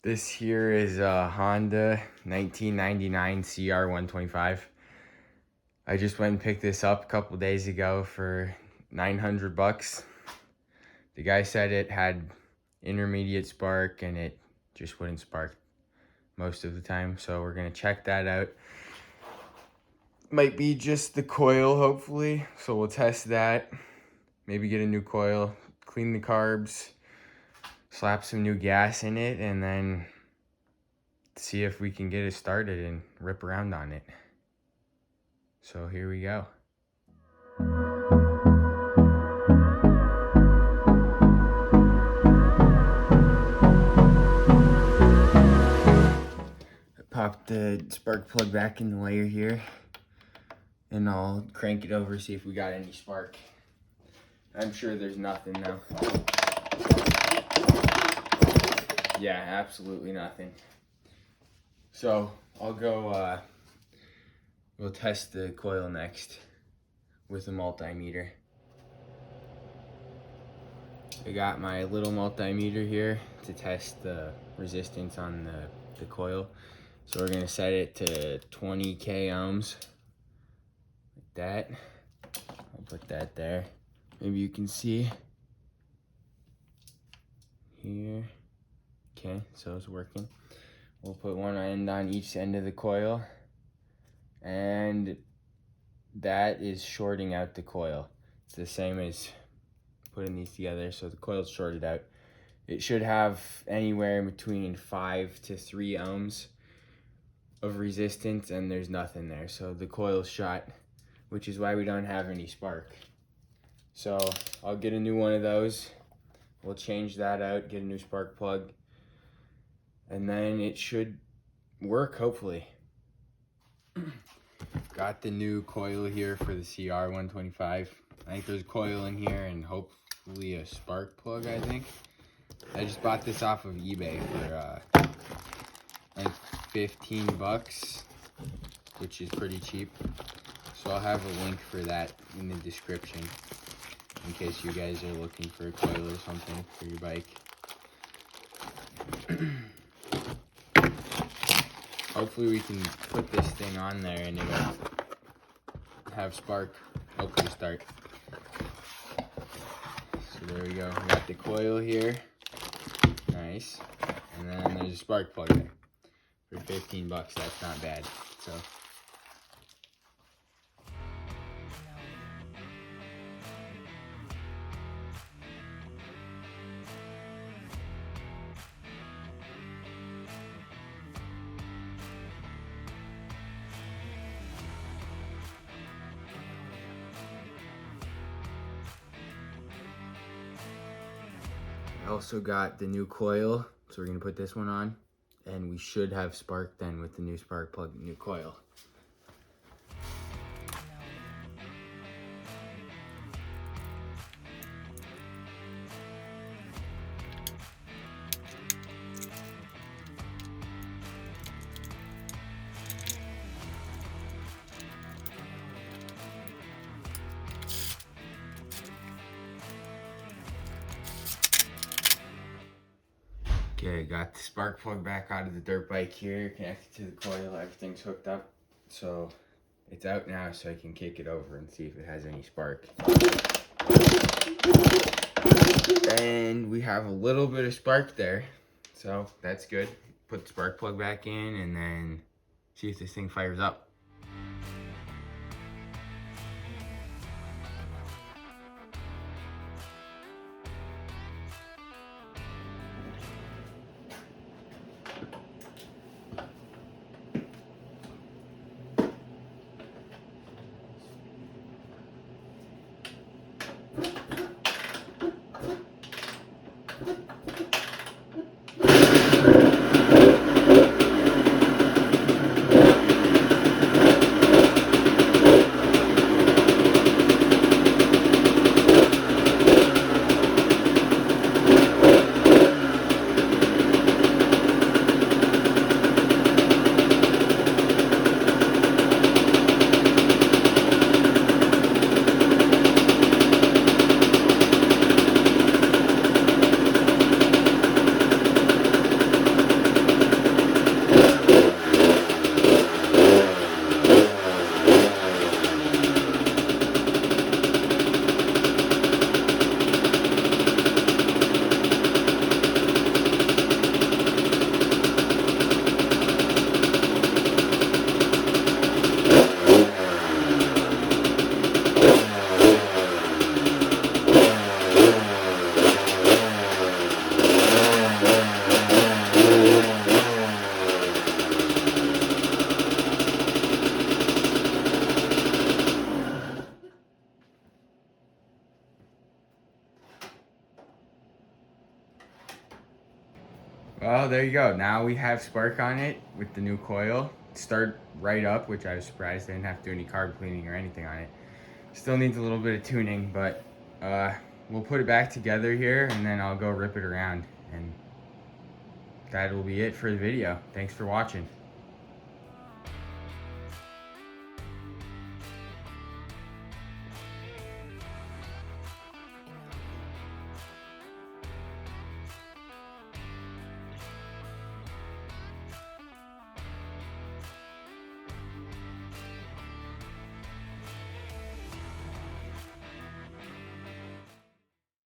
This here is a Honda 1999 CR125. I just went and picked this up a couple days ago for 900 bucks. The guy said it had intermediate spark and it just wouldn't spark most of the time. So we're gonna check that out. Might be just the coil, hopefully. So we'll test that. Maybe get a new coil, clean the carbs, slap some new gas in it, and then see if we can get it started and rip around on it. So here we go. I popped the spark plug back in the wire here, and I'll crank it over, see if we got any spark. I'm sure there's nothing though. Yeah, absolutely nothing. So I'll go, we'll test the coil next with a multimeter. I got my little multimeter here to test the resistance on the coil. So we're gonna set it to 20k ohms, like that. I'll put that there. Maybe you can see here. Okay, so it's working. We'll put one end on each end of the coil, and that is shorting out the coil. It's the same as putting these together, so the coil's shorted out. It should have anywhere in between 5 to 3 ohms of resistance, and there's nothing there. So the coil's shot, which is why we don't have any spark. So I'll get a new one of those. We'll change that out, get a new spark plug, and then it should work, hopefully. Got the new coil here for the CR125. I think there's a coil in here and hopefully a spark plug, I think. I just bought this off of eBay for like 15 bucks, which is pretty cheap. So I'll have a link for that in the description in case you guys are looking for a coil or something for your bike. Hopefully we can put this thing on there and it'll have spark, hopefully start. So there we go, we got the coil here, nice. And then there's a spark plug there. For 15 bucks, that's not bad, so. I also got the new coil, so we're gonna put this one on, and we should have spark then with the new spark plug and new coil. Okay, got the spark plug back out of the dirt bike here, connected to the coil, everything's hooked up. So it's out now, so I can kick it over and see if it has any spark. And we have a little bit of spark there, so that's good. Put the spark plug back in and then see if this thing fires up. Well, there you go. Now we have spark on it with the new coil. Start right up, which I was surprised I didn't have to do any carb cleaning or anything on it. Still needs a little bit of tuning, but we'll put it back together here and then I'll go rip it around. And that will be it for the video. Thanks for watching.